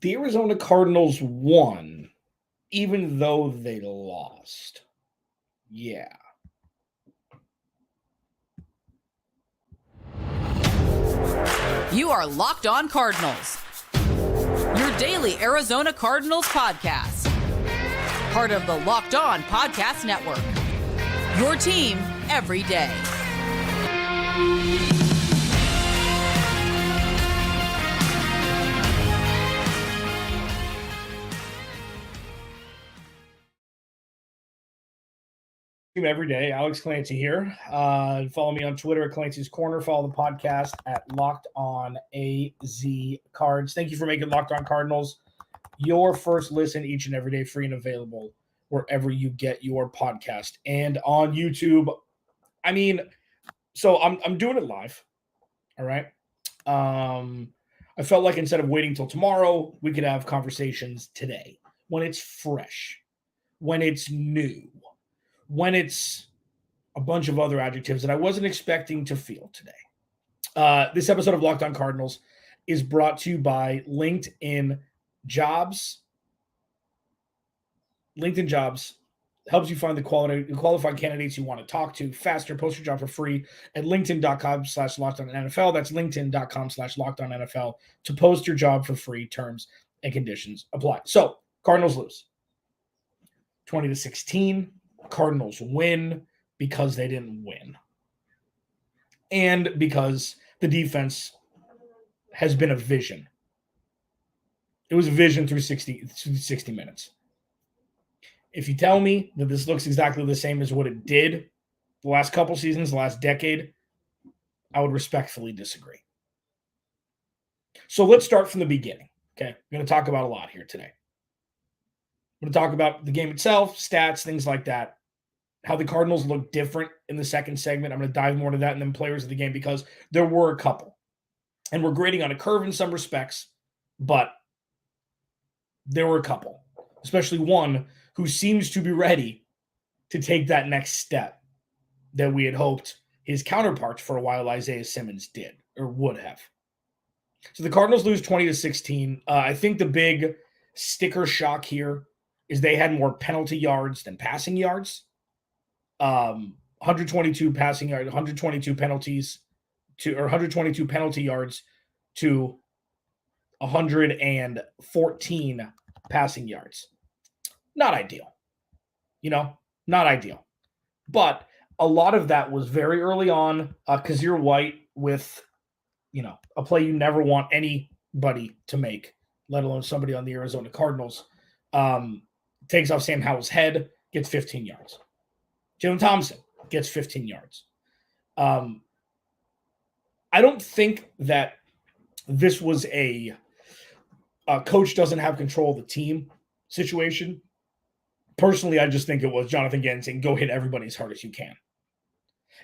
The Arizona Cardinals won, even though they lost. Yeah. You are Locked On Cardinals, your daily Arizona Cardinals podcast. Part of the Locked On Podcast Network, your team every day. Every day, Alex Clancy here. Follow me on Twitter at Clancy's Corner. Follow the podcast at Locked On AZ Cards. Thank you for making Locked On Cardinals your first listen each and every day, free and available wherever you get your podcast and on YouTube. I mean, so I'm doing it live. All right. I felt like instead of waiting till tomorrow, we could have conversations today when it's fresh, when it's new, when it's a bunch of other adjectives that I wasn't expecting to feel today. This episode of Locked On Cardinals is brought to you by LinkedIn Jobs. LinkedIn Jobs helps you find the qualified candidates you want to talk to faster. Post your job for free at linkedin.com/LockedOnNFL. That's linkedin.com/LockedOnNFL to post your job for free. Terms and conditions apply. So Cardinals lose 20-16. Cardinals win because they didn't win. And because the defense has been a vision. It was a vision through 60 minutes. If you tell me that this looks exactly the same as what it did the last couple seasons, the last decade, I would respectfully disagree. So let's start from the beginning. Okay. I'm going to talk about a lot here today. I'm going to talk about the game itself, stats, things like that, how the Cardinals look different in the second segment. I'm going to dive more into that and then players of the game because there were a couple. And we're grading on a curve in some respects, but there were a couple, especially one who seems to be ready to take that next step that we had hoped his counterparts for a while, Isaiah Simmons, did or would have. So the Cardinals lose 20-16. I think the big sticker shock here is they had more penalty yards than passing yards. 122 passing yards, 122 penalties to, or 122 penalty yards to 114 passing yards. Not ideal, not ideal. But a lot of that was very early on. Kazir White with, a play you never want anybody to make, let alone somebody on the Arizona Cardinals, takes off Sam Howell's head, gets 15 yards. Jalen Thompson gets 15 yards. I don't think that this was a coach doesn't have control of the team situation. Personally, I just think it was Jonathan Gannon saying, go hit everybody as hard as you can.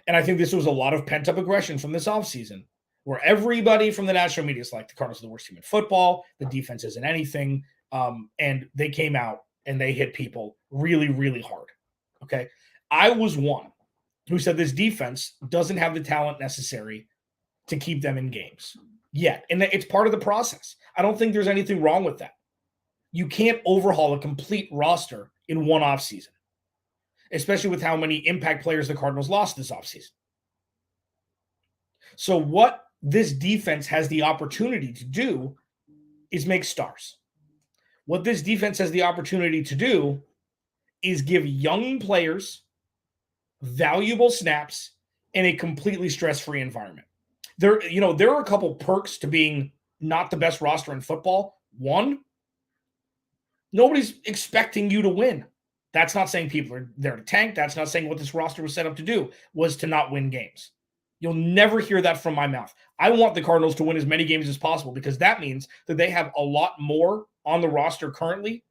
And I think this was a lot of pent-up aggression from this offseason where everybody from the national media is like, the Cardinals are the worst team in football. The defense isn't anything. And they came out and they hit people really, really hard. Okay. I was one who said this defense doesn't have the talent necessary to keep them in games yet. And it's part of the process. I don't think there's anything wrong with that. You can't overhaul a complete roster in one offseason, especially with how many impact players the Cardinals lost this offseason. So what this defense has the opportunity to do is make stars. What this defense has the opportunity to do is give young players valuable snaps in a completely stress-free environment. There are a couple perks to being not the best roster in football. One, nobody's expecting you to win. That's not saying people are there to tank. That's not saying what this roster was set up to do was to not win games. You'll never hear that from my mouth. I want the Cardinals to win as many games as possible because that means that they have a lot more on the roster currently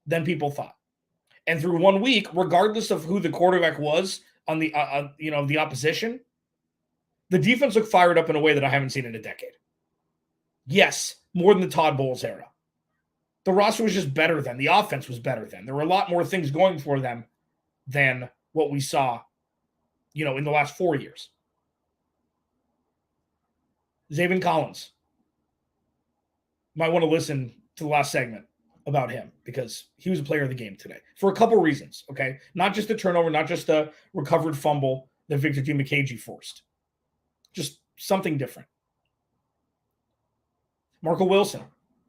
than people thought. And through 1 week, regardless of who the quarterback was on the the opposition, the defense looked fired up in a way that I haven't seen in a decade. Yes, more than the Todd Bowles era. The roster was just better then. The offense was better then. There were a lot more things going for them than what we saw, in the last 4 years. Zaven Collins. Might want to listen to the last segment about him because he was a player of the game today for a couple reasons, okay? Not just the turnover, not just the recovered fumble that Victor Dimukeje forced. Just something different. Marco Wilson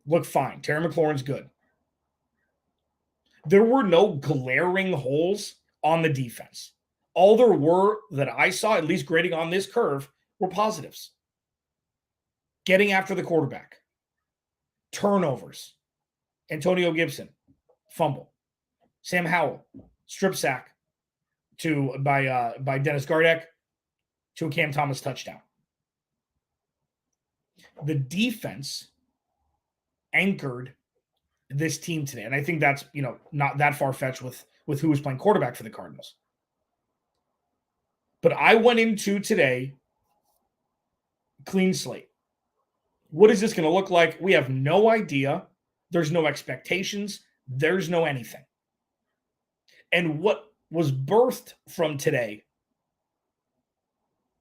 looked fine. Terry McLaurin's good. There were no glaring holes on the defense. All there were that I saw, at least grading on this curve, were positives. Getting after the quarterback. Turnovers. Antonio Gibson, fumble. Sam Howell, strip sack by Dennis Gardeck to a Cam Thomas touchdown. The defense anchored this team today. And I think that's, not that far-fetched with who was playing quarterback for the Cardinals. But I went into today clean slate. What is this going to look like? We have no idea. There's no expectations. There's no anything. And what was birthed from today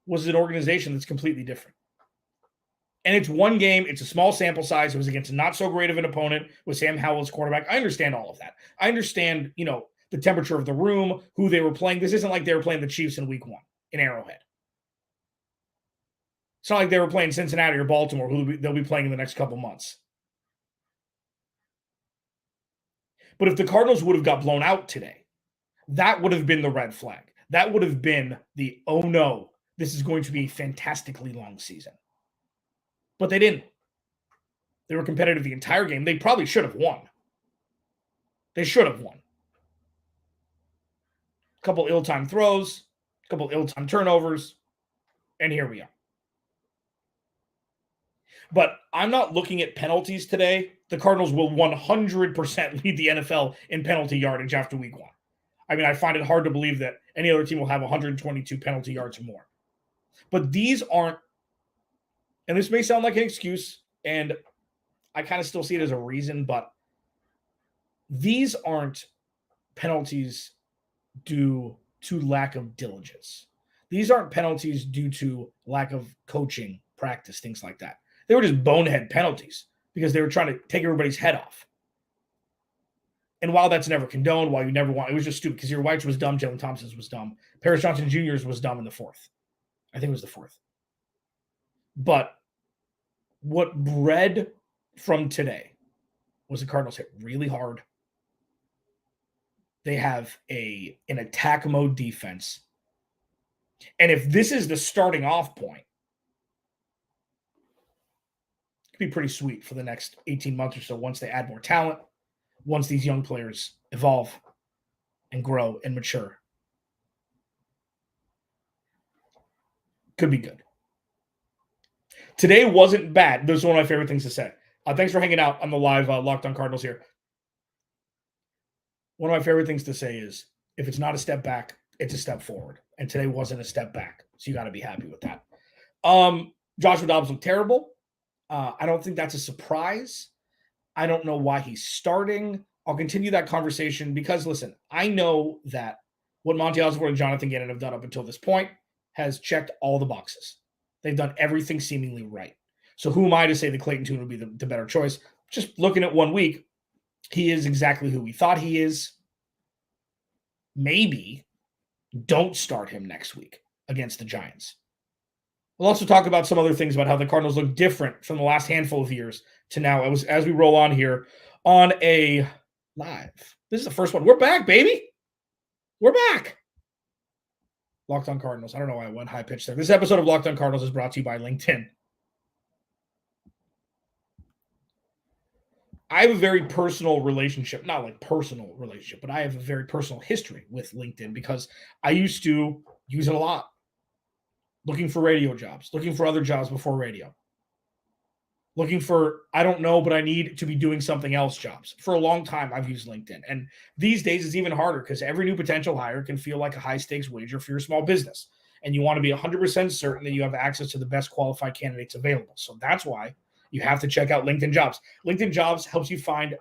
was an organization that's completely different. And it's one game. It's a small sample size. It was against a not so great of an opponent with Sam Howell as quarterback. I understand all of that. I understand, the temperature of the room, who they were playing. This isn't like they were playing the Chiefs in week 1 in Arrowhead. It's not like they were playing Cincinnati or Baltimore, who they'll be playing in the next couple months. But if the Cardinals would have got blown out today, that would have been the red flag. That would have been the, oh no, this is going to be a fantastically long season. But they didn't. They were competitive the entire game. They probably should have won. They should have won. A couple ill-timed throws, a couple ill-timed turnovers, and here we are. But I'm not looking at penalties today. The Cardinals will 100% lead the NFL in penalty yardage after week 1. I mean, I find it hard to believe that any other team will have 122 penalty yards or more. But these aren't, and this may sound like an excuse, and I kind of still see it as a reason, but these aren't penalties due to lack of diligence. These aren't penalties due to lack of coaching, practice, things like that. They were just bonehead penalties because they were trying to take everybody's head off. And while that's never condoned, while you never want, it was just stupid because your White's was dumb, Jalen Thompson's was dumb. Paris Johnson Jr.'s was dumb in the 4th. I think it was the 4th. But what bred from today was the Cardinals hit really hard. They have an attack mode defense. And if this is the starting off point, it could be pretty sweet for the next 18 months or so once they add more talent, once these young players evolve and grow and mature. Could be good. Today wasn't bad. This is one of my favorite things to say. Thanks for hanging out on the live Locked On Cardinals here. One of my favorite things to say is, if it's not a step back, it's a step forward. And today wasn't a step back. So you got to be happy with that. Joshua Dobbs looked terrible. I don't think that's a surprise. I don't know why he's starting. I'll continue that conversation because, listen, I know that what Monty Osborne and Jonathan Gannon have done up until this point has checked all the boxes. They've done everything seemingly right. So who am I to say that Clayton Tune would be the better choice? Just looking at 1 week, he is exactly who we thought he is. Maybe don't start him next week against the Giants. We'll also talk about some other things about how the Cardinals look different from the last handful of years to now as we roll on here on a live. This is the first one. We're back, baby. We're back. Locked On Cardinals. I don't know why I went high pitched there. This episode of Locked On Cardinals is brought to you by LinkedIn. I have a very personal relationship, not like personal relationship, but I have a very personal history with LinkedIn because I used to use it a lot. Looking for radio jobs, looking for other jobs before radio. Looking for, I don't know, but I need to be doing something else jobs. For a long time, I've used LinkedIn. And these days, it's even harder because every new potential hire can feel like a high-stakes wager for your small business. And you want to be 100% certain that you have access to the best qualified candidates available. So that's why you have to check out LinkedIn Jobs. LinkedIn Jobs helps you find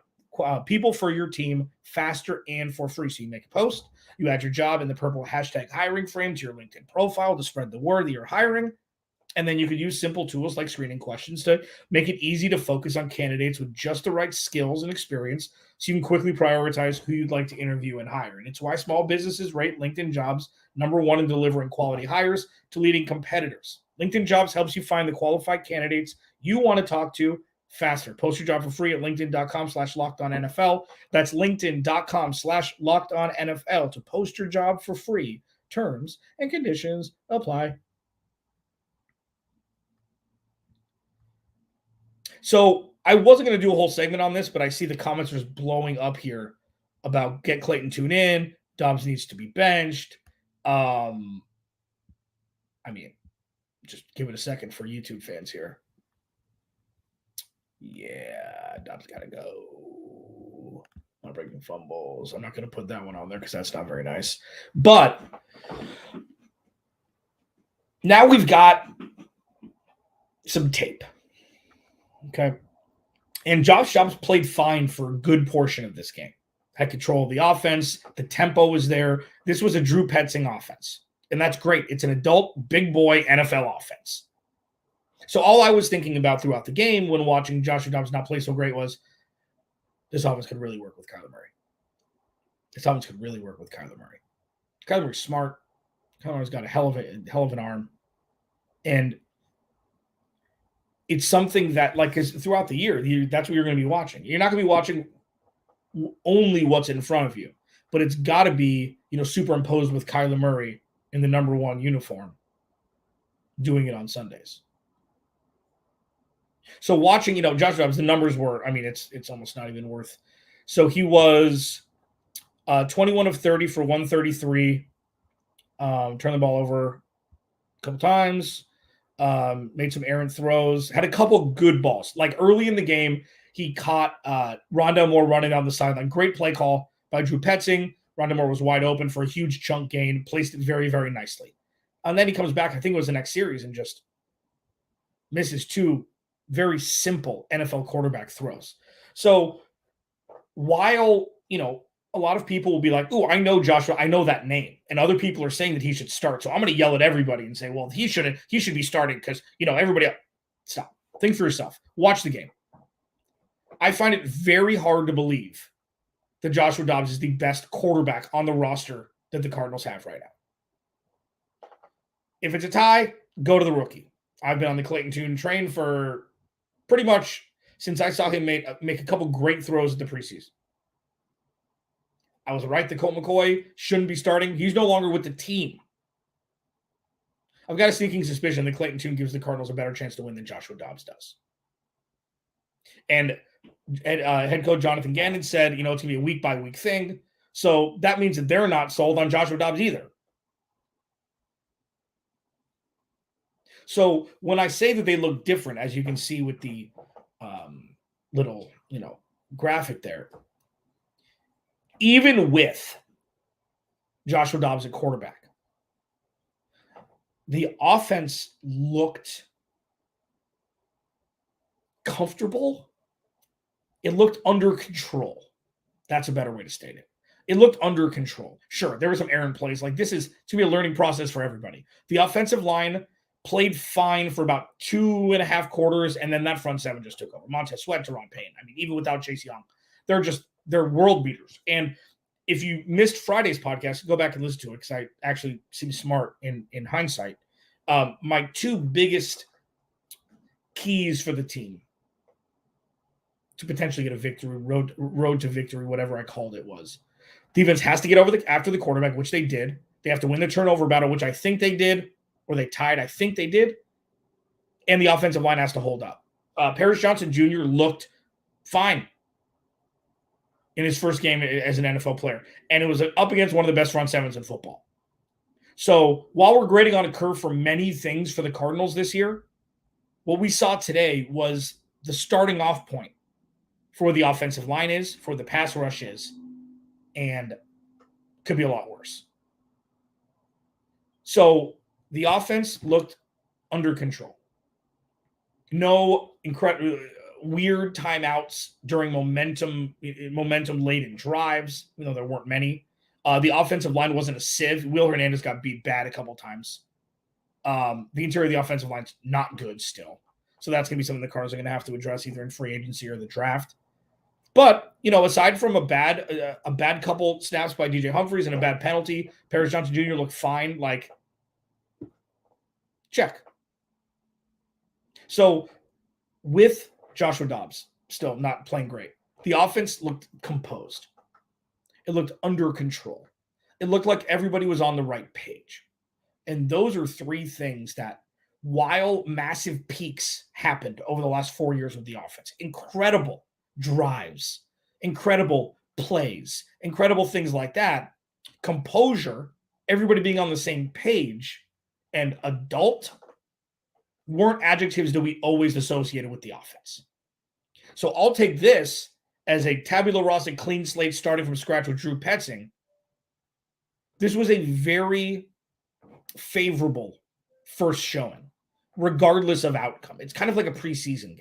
people for your team faster and for free. So you make a post, you add your job in the purple hashtag hiring frame to your LinkedIn profile to spread the word that you're hiring. And then you could use simple tools like screening questions to make it easy to focus on candidates with just the right skills and experience so you can quickly prioritize who you'd like to interview and hire. And it's why small businesses rate LinkedIn Jobs #1 in delivering quality hires to leading competitors. LinkedIn Jobs helps you find the qualified candidates you want to talk to faster. Post your job for free at linkedin.com/lockedonnfl. That's linkedin.com/lockedonnfl to post your job for free. Terms and conditions apply. So I wasn't going to do a whole segment on this, but I see the comments are just blowing up here about get Clayton Tune in. Dobbs needs to be benched. I mean, just give it a second for YouTube fans here. Yeah, Dobbs got to go. Not breaking fumbles. I'm not going to put that one on there because that's not very nice. But now we've got some tape. Okay. And Josh Dobbs played fine for a good portion of this game. Had control of the offense. The tempo was there. This was a Drew Petzing offense. And that's great. It's an adult, big boy NFL offense. So all I was thinking about throughout the game when watching Joshua Dobbs not play so great was this offense could really work with Kyler Murray. This offense could really work with Kyler Murray. Kyler Murray's smart. Kyler Murray's got a hell of an arm. And it's something that, like, because throughout the year, that's what you're going to be watching. You're not going to be watching only what's in front of you, but it's got to be, superimposed with Kyler Murray in the #1 uniform doing it on Sundays. So watching, Joshua Dobbs, the numbers were, it's almost not even worth. So he was 21 of 30 for 133, turned the ball over a couple times, made some errant throws, had a couple good balls. Like early in the game, he caught Rondale Moore running down the sideline. Great play call by Drew Petzing. Rondale Moore was wide open for a huge chunk gain, placed it very, very nicely. And then he comes back, I think it was the next series, and just misses 2 very simple NFL quarterback throws. So while, a lot of people will be like, oh, I know Joshua, I know that name. And other people are saying that he should start. So I'm going to yell at everybody and say, well, he should be starting because, everybody else. Stop. Think for yourself. Watch the game. I find it very hard to believe that Joshua Dobbs is the best quarterback on the roster that the Cardinals have right now. If it's a tie, go to the rookie. I've been on the Clayton Tune train for pretty much since I saw him make a couple great throws in the preseason. I was right that Colt McCoy shouldn't be starting. He's no longer with the team. I've got a sneaking suspicion that Clayton Tune gives the Cardinals a better chance to win than Joshua Dobbs does. And head coach Jonathan Gannon said, it's going to be a week-by-week thing. So that means that they're not sold on Joshua Dobbs either. So when I say that they look different, as you can see with the little, graphic there, even with Joshua Dobbs at quarterback, the offense looked comfortable. It looked under control. That's a better way to state it. It looked under control. Sure, there were some errant plays. Like, this is to be a learning process for everybody. The offensive line played fine for about 2.5 quarters, and then that front seven just took over. Montez Sweat, Teron Payne. Even without Chase Young, they're world beaters. And if you missed Friday's podcast, go back and listen to it because I actually seem smart in hindsight. My 2 biggest keys for the team to potentially get a victory, road to victory, whatever I called it, was defense has to get over after the quarterback, which they did. They have to win the turnover battle, which I think they did, or they tied. I think they did. And the offensive line has to hold up. Paris Johnson Jr. looked fine in his first game as an NFL player. And it was up against one of the best front sevens in football. So while we're grading on a curve for many things for the Cardinals this year, what we saw today was the starting off point for where the offensive line is, for the pass rush is, and could be a lot worse. So the offense looked under control. No incredible weird timeouts during momentum-laden drives, even though there weren't many. The offensive line wasn't a sieve. Will Hernandez got beat bad a couple times. The interior of the offensive line's not good still. So that's going to be something the Cardinals are going to have to address either in free agency or the draft. But, aside from a bad couple snaps by DJ Humphries and a bad penalty, Paris Johnson Jr. looked fine. Like, check. So with Joshua Dobbs still not playing great, the offense looked composed. It looked under control. It looked like everybody was on the right page. And those are three things that, while massive peaks happened over the last 4 years with the offense, incredible drives, incredible plays, incredible things like that, composure, everybody being on the same page, and adult weren't adjectives that we always associated with the offense. So I'll take this as a tabula rasa, clean slate starting from scratch with Drew Petzing. This was a very favorable first showing, regardless of outcome. It's kind of like a preseason game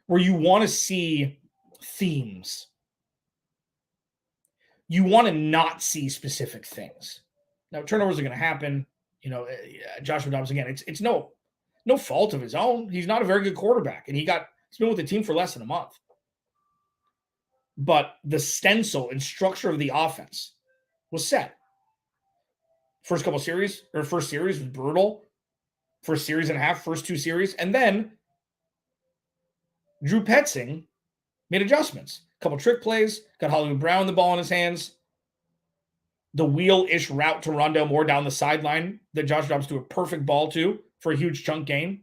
where you want to see themes. You want to not see specific things. Now, turnovers are going to happen. Joshua Dobbs, again, it's no fault of his own. He's not a very good quarterback, and he's been with the team for less than a month. But the stencil and structure of the offense was set. First series was brutal. First series and a half, first two series. And then Drew Petzing made adjustments. A couple trick plays, got Hollywood Brown the ball in his hands. The wheel-ish route to Rondale Moore down the sideline that Josh Dobbs threw a perfect ball to for a huge chunk gain.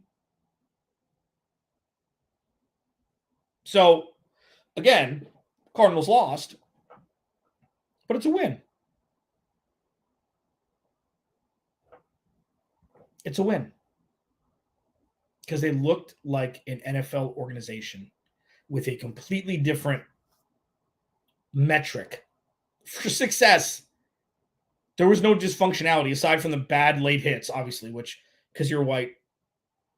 So, again, Cardinals lost, but it's a win. It's a win. Because they looked like an NFL organization with a completely different metric for success. There was no dysfunctionality aside from the bad late hits, obviously, which, because you're white,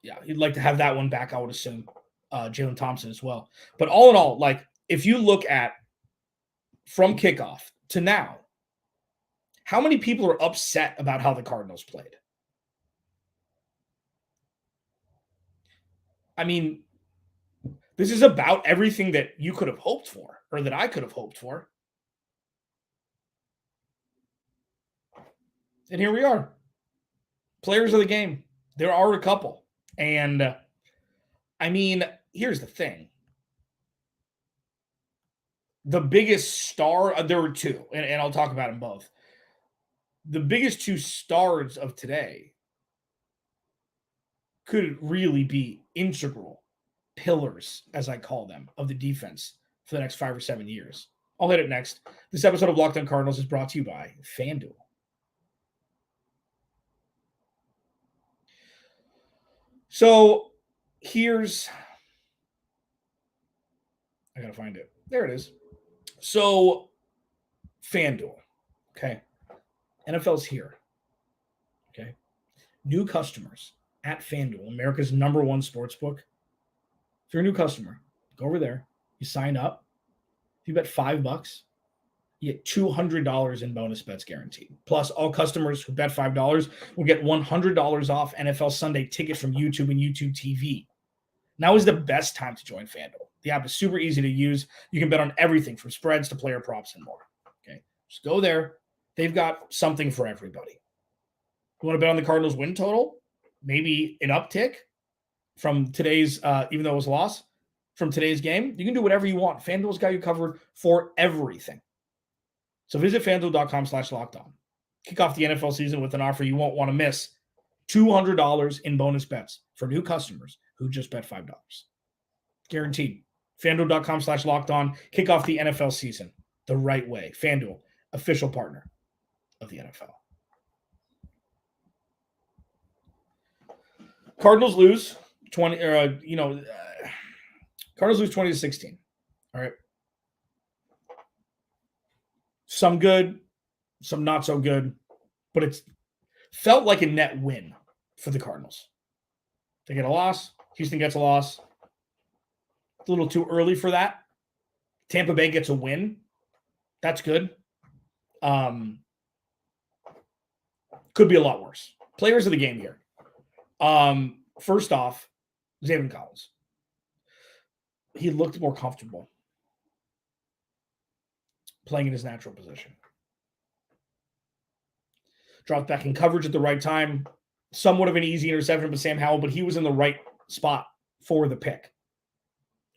you'd like to have that one back, I would assume. Jalen Thompson as well. But all in all, like, if you look at from kickoff to now, how many people are upset about how the Cardinals played? I mean, this is about everything that you could have hoped for, or that I could have hoped for. And here we are. Players of the game. There are a couple. And, here's the thing. The biggest star, there were two, and I'll talk about them both. The biggest two stars of today could really be integral pillars, as I call them, of the defense for the next 5 or 7 years. I'll hit it next. This episode of Locked On Cardinals is brought to you by FanDuel. So I got to find it. There it is. So FanDuel, okay? NFL's here, okay? New customers at FanDuel, America's #1 sportsbook. If you're a new customer, go over there. You sign up. If you bet $5, you get $200 in bonus bets guaranteed. Plus, all customers who bet $5 will get $100 off NFL Sunday ticket from YouTube and YouTube TV. Now is the best time to join FanDuel. The app is super easy to use. You can bet on everything from spreads to player props and more. Okay, just go there. They've got something for everybody. You want to bet on the Cardinals win total? Maybe an uptick from today's, even though it was a loss, from today's game? You can do whatever you want. FanDuel's got you covered for everything. So visit FanDuel.com/lockedon. Kick off the NFL season with an offer you won't want to miss. $200 in bonus bets for new customers who just bet $5. Guaranteed. FanDuel.com/lockedon. Kick off the NFL season the right way. FanDuel, official partner of the NFL. Cardinals lose 20-16. All right. Some good, some not so good, but it's felt like a net win for the Cardinals. They get a loss. Houston gets a loss. It's a little too early for that. Tampa Bay gets a win. That's good. Could be a lot worse. Players of the game here. First off, Zayvon Collins. He looked more comfortable playing in his natural position. Dropped back in coverage at the right time. Somewhat of an easy interception by Sam Howell, but he was in the right spot for the pick.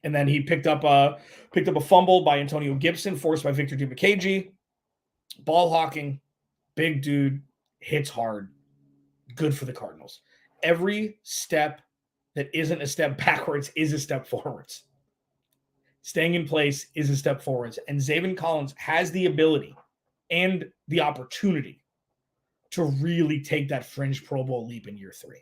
And then he picked up a fumble by Antonio Gibson, forced by Victor Dimukeje. Ball hawking, big dude, hits hard. Good for the Cardinals. Every step that isn't a step backwards is a step forwards. Staying in place is a step forwards. And Zayvon Collins has the ability and the opportunity to really take that fringe Pro Bowl leap in year 3.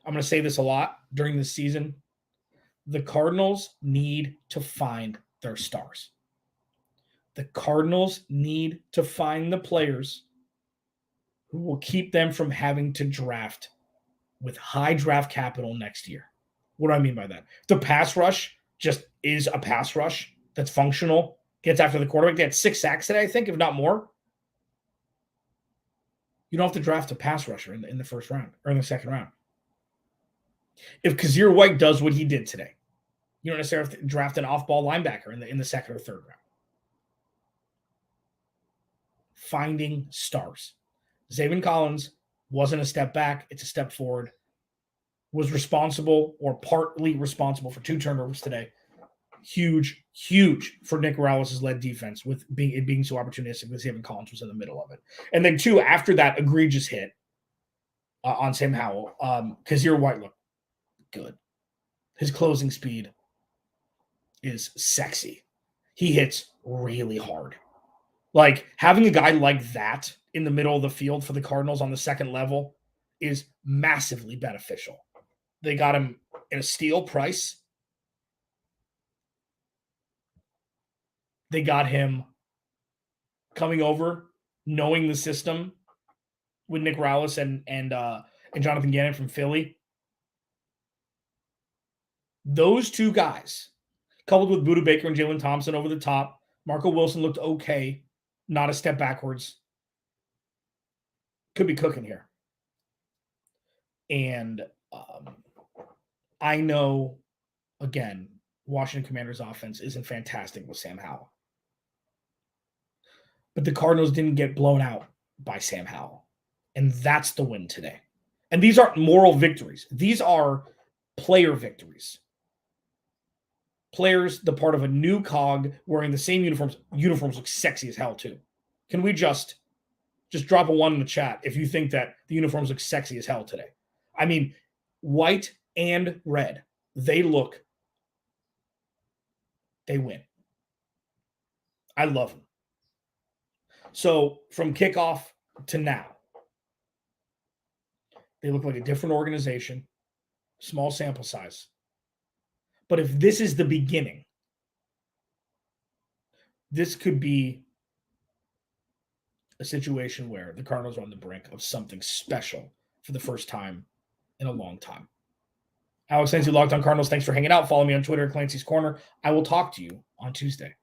I'm going to say this a lot during this season. The Cardinals need to find their stars. The Cardinals need to find the players who will keep them from having to draft with high draft capital next year. What do I mean by that? The pass rush just is a pass rush that's functional, gets after the quarterback. They had 6 sacks today, I think, if not more. You don't have to draft a pass rusher in the first round or in the second round. If Kazir White does what he did today, you don't necessarily have to draft an off-ball linebacker in the second or third round. Finding stars. Zayvon Collins wasn't a step back. It's a step forward. Was responsible or partly responsible for 2 turnovers today. Huge, huge for Nick Morales' led defense with being so opportunistic that Zayvon Collins was in the middle of it. And then 2, after that egregious hit on Sam Howell, Kazir White looked good. His closing speed is sexy. He hits really hard. Like, having a guy like that in the middle of the field for the Cardinals on the second level is massively beneficial. They got him in a steal price. They got him coming over, knowing the system with Nick Morales and Jonathan Gannon from Philly. Those 2 guys, coupled with Budda Baker and Jalen Thompson over the top. Marco Wilson looked okay, not a step backwards. Could be cooking here. And I know, again, Washington Commanders offense isn't fantastic with Sam Howell. But the Cardinals didn't get blown out by Sam Howell. And that's the win today. And these aren't moral victories. These are player victories. Players, the part of a new cog, wearing the same uniforms. Uniforms look sexy as hell, too. Can we just drop a 1 in the chat if you think that the uniforms look sexy as hell today? I mean, white and red. They win. I love them. So from kickoff to now, they look like a different organization, small sample size. But if this is the beginning, this could be a situation where the Cardinals are on the brink of something special for the first time in a long time. Alex Clancy, Locked On Cardinals. Thanks for hanging out. Follow me on Twitter, Clancy's Corner. I will talk to you on Tuesday.